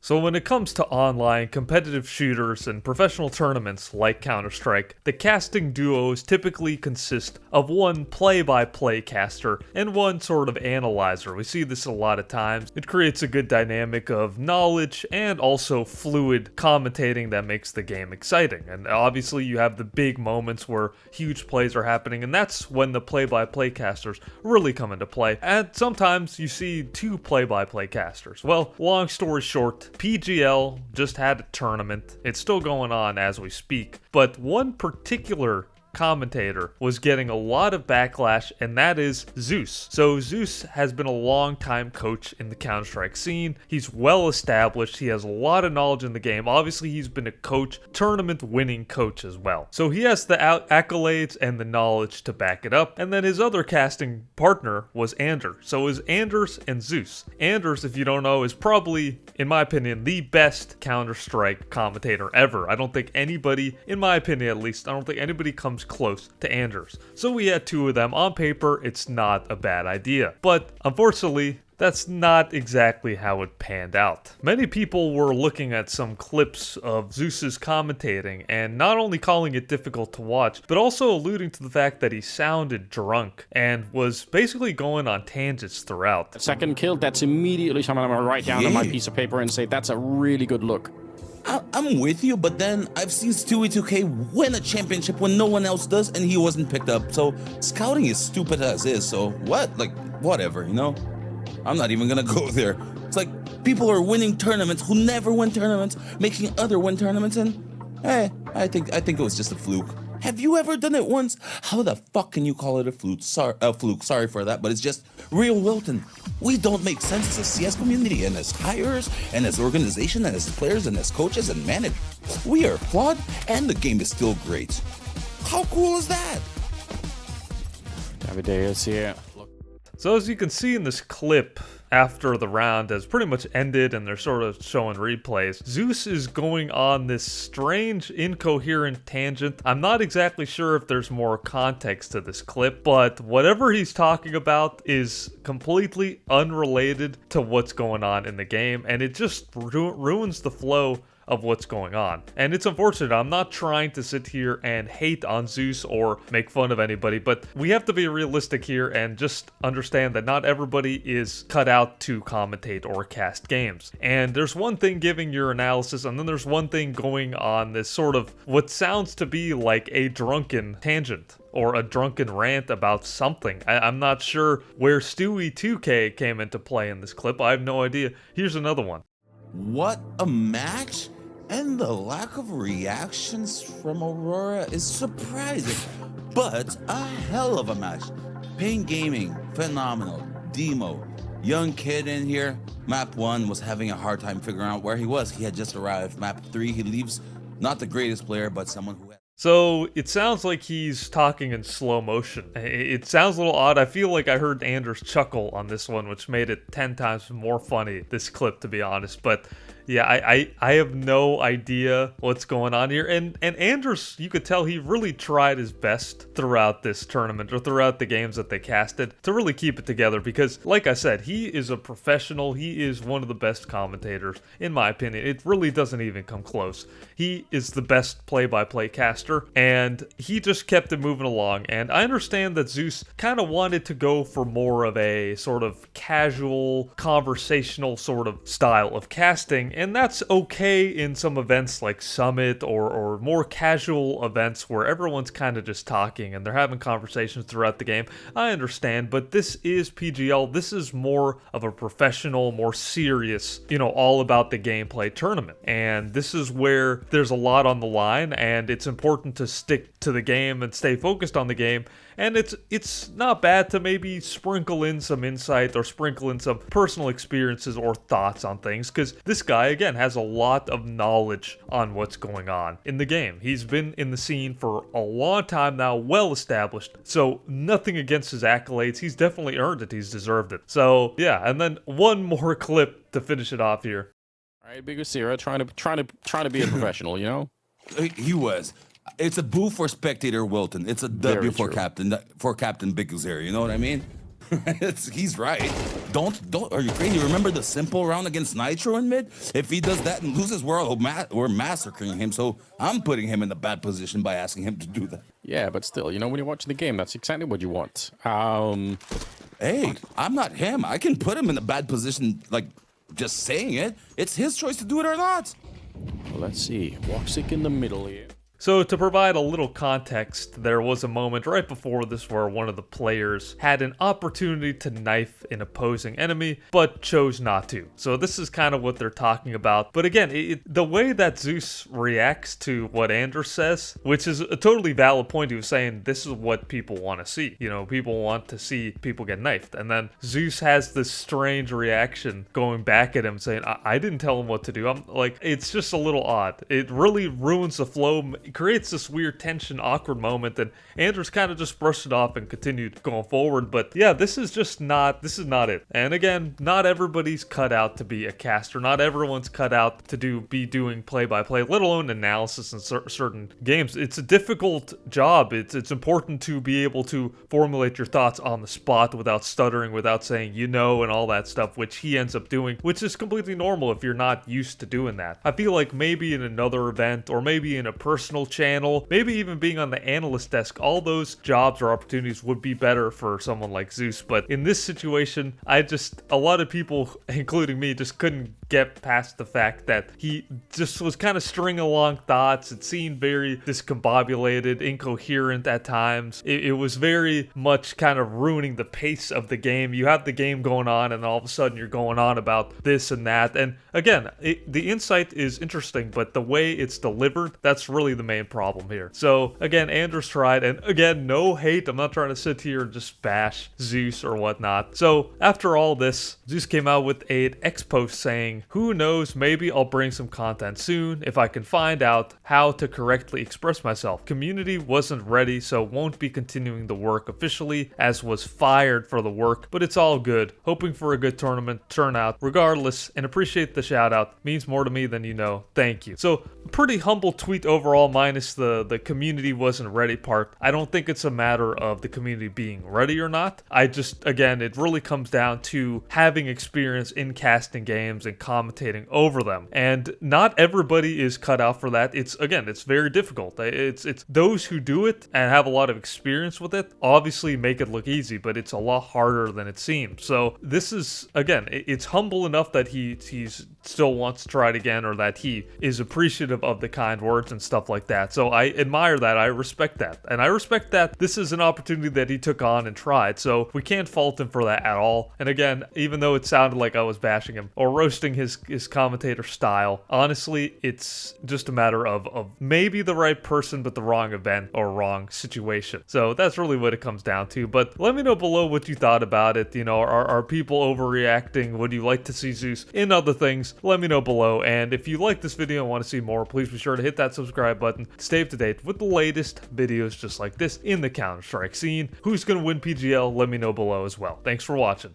So when it comes to online competitive shooters and professional tournaments like Counter-Strike, the casting duos typically consist of one play-by-play caster and one sort of analyzer. We see this a lot of times. It creates a good dynamic of knowledge and also fluid commentating that makes the game exciting. And obviously you have the big moments where huge plays are happening, and that's when the play-by-play casters really come into play. And sometimes you see two play-by-play casters. Well, long story short, PGL just had a tournament. It's still going on as we speak, but one particular commentator was getting a lot of backlash, and that is Zews. So Zews has been a long-time coach in the Counter-Strike scene. He's well established. He has a lot of knowledge in the game. Obviously, he's been a coach, tournament-winning coach as well. So he has the accolades and the knowledge to back it up. And then his other casting partner was Anders. So it was Anders and Zews. Anders, if you don't know, is probably, in my opinion, the best Counter-Strike commentator ever. I don't think anybody, in my opinion at least, I don't think anybody comes close to Anders. So we had two of them. On paper, it's not a bad idea. But unfortunately, that's not exactly how it panned out. Many people were looking at some clips of Zeus's commentating and not only calling it difficult to watch, but also alluding to the fact that he sounded drunk and was basically going on tangents throughout. Second kill, that's immediately something I'm going to write down on my piece of paper and say that's a really good look. I'm with you, but then I've seen Stewie 2K win a championship when no one else does, and he wasn't picked up. So scouting is stupid as is. So what? Like, whatever, you know? I'm not even gonna go there. It's like people are winning tournaments who never win tournaments, making other win tournaments, and I think it was just a fluke. Have you ever done it once? How the fuck can you call it a fluke? Sorry for that, but it's just real Wilton. We don't make sense as a CS community, and as hires, and as organization, and as players, and as coaches, and managers. We are flawed, and the game is still great. How cool is that? Davideus here. So as you can see in this clip, after the round has pretty much ended and they're sort of showing replays, Zeus is going on this strange, incoherent tangent. I'm not exactly sure if there's more context to this clip, but whatever he's talking about is completely unrelated to what's going on in the game, and it just ruins the flow of what's going on. And it's unfortunate. I'm not trying to sit here and hate on Zeus or make fun of anybody, but we have to be realistic here and just understand that not everybody is cut out to commentate or cast games. And there's one thing giving your analysis, and then there's one thing going on this sort of what sounds to be like a drunken tangent or a drunken rant about something. I'm not sure where Stewie 2K came into play in this clip. I have no idea. Here's another one. What a match! And the lack of reactions from Aurora is surprising, but a hell of a match. Pain Gaming, phenomenal. Demo, young kid in here. Map 1 was having a hard time figuring out where he was. He had just arrived. Map 3, he leaves not the greatest player, but someone who... So it sounds like he's talking in slow motion. It sounds a little odd. I feel like I heard Anders chuckle on this one, which made it 10 times more funny, this clip, to be honest. But yeah, I have no idea what's going on here. And Anders, you could tell he really tried his best throughout this tournament or throughout the games that they casted to really keep it together because, like I said, he is a professional. He is one of the best commentators, in my opinion. It really doesn't even come close. He is the best play-by-play caster, and he just kept it moving along. And I understand that Zeus kind of wanted to go for more of a sort of casual, conversational sort of style of casting, and that's okay in some events like Summit or more casual events where everyone's kind of just talking and they're having conversations throughout the game. I understand, but this is PGL. This is more of a professional, more serious, all about the gameplay tournament. And this is where there's a lot on the line, and it's important to stick to the game and stay focused on the game. And it's not bad to maybe sprinkle in some insight or sprinkle in some personal experiences or thoughts on things, because this guy, again, has a lot of knowledge on what's going on in the game. He's been in the scene for a long time now, well established, so nothing against his accolades. He's definitely earned it. He's deserved it. So yeah, and then one more clip to finish it off here. All right, Big Sierra trying to be a professional, you know? He was. It's a boo for spectator Wilton. It's a W for Captain Big Zero. You know what I mean? He's right. Don't, are you crazy? Remember the simple round against Nitro in mid? If he does that and loses, we're massacring him. So I'm putting him in a bad position by asking him to do that. Yeah, but still, you know, when you're watching the game, that's exactly what you want. Hey, I'm not him. I can put him in a bad position, like, just saying it. It's his choice to do it or not. Well, let's see. Woxic in the middle here. So to provide a little context, there was a moment right before this where one of the players had an opportunity to knife an opposing enemy, but chose not to. So this is kind of what they're talking about. But again, the way that Zews reacts to what Anders says, which is a totally valid point, he was saying this is what people want to see. You know, people want to see people get knifed. And then Zeus has this strange reaction going back at him saying, I didn't tell him what to do. I'm like, it's just a little odd. It really ruins the flow, creates this weird tension, awkward moment, and Anders kind of just brushed it off and continued going forward. But yeah, this is not it. And again, not everybody's cut out to be a caster. Not everyone's cut out to be doing play-by-play, let alone analysis in certain games. It's a difficult job. It's important to be able to formulate your thoughts on the spot without stuttering, without saying and all that stuff, which he ends up doing, which is completely normal if you're not used to doing that. I feel like maybe in another event, or maybe in a personal channel, maybe even being on the analyst desk, all those jobs or opportunities would be better for someone like Zeus. But in this situation, a lot of people, including me, just couldn't get past the fact that he just was kind of stringing along thoughts. It seemed very discombobulated, incoherent at times. It was very much kind of ruining the pace of the game. You have the game going on, and all of a sudden you're going on about this and that. And again, the insight is interesting, but the way it's delivered, that's really the main problem here. So again, Anders tried, and again, no hate. I'm not trying to sit here and just bash Zeus or whatnot. So after all this, Zeus came out with an X post saying, who knows, maybe I'll bring some content soon if I can find out how to correctly express myself. Community wasn't ready, so won't be continuing the work officially, as was fired for the work, but it's all good. Hoping for a good tournament turnout regardless, and appreciate the shout out. Means more to me than you know. Thank you. So pretty humble tweet overall, minus the community wasn't ready part. I don't think it's a matter of the community being ready or not. Again, it really comes down to having experience in casting games and commentating over them. And not everybody is cut out for that. It's very difficult. It's those who do it and have a lot of experience with it obviously make it look easy, but it's a lot harder than it seems. So this is, again, it's humble enough that he's still wants to try it again, or that he is appreciative of the kind words and stuff like that. So I admire that. I respect that. And I respect that this is an opportunity that he took on and tried. So we can't fault him for that at all. And again, even though it sounded like I was bashing him or roasting his commentator style, honestly, it's just a matter of maybe the right person, but the wrong event or wrong situation. So that's really what it comes down to. But let me know below what you thought about it. You know, are people overreacting? Would you like to see Zeus in other things? Let me know below. And if you like this video and want to see more, please be sure to hit that subscribe button. Stay up to date with the latest videos just like this in the Counter-Strike scene. Who's going to win PGL? Let me know below as well. Thanks for watching.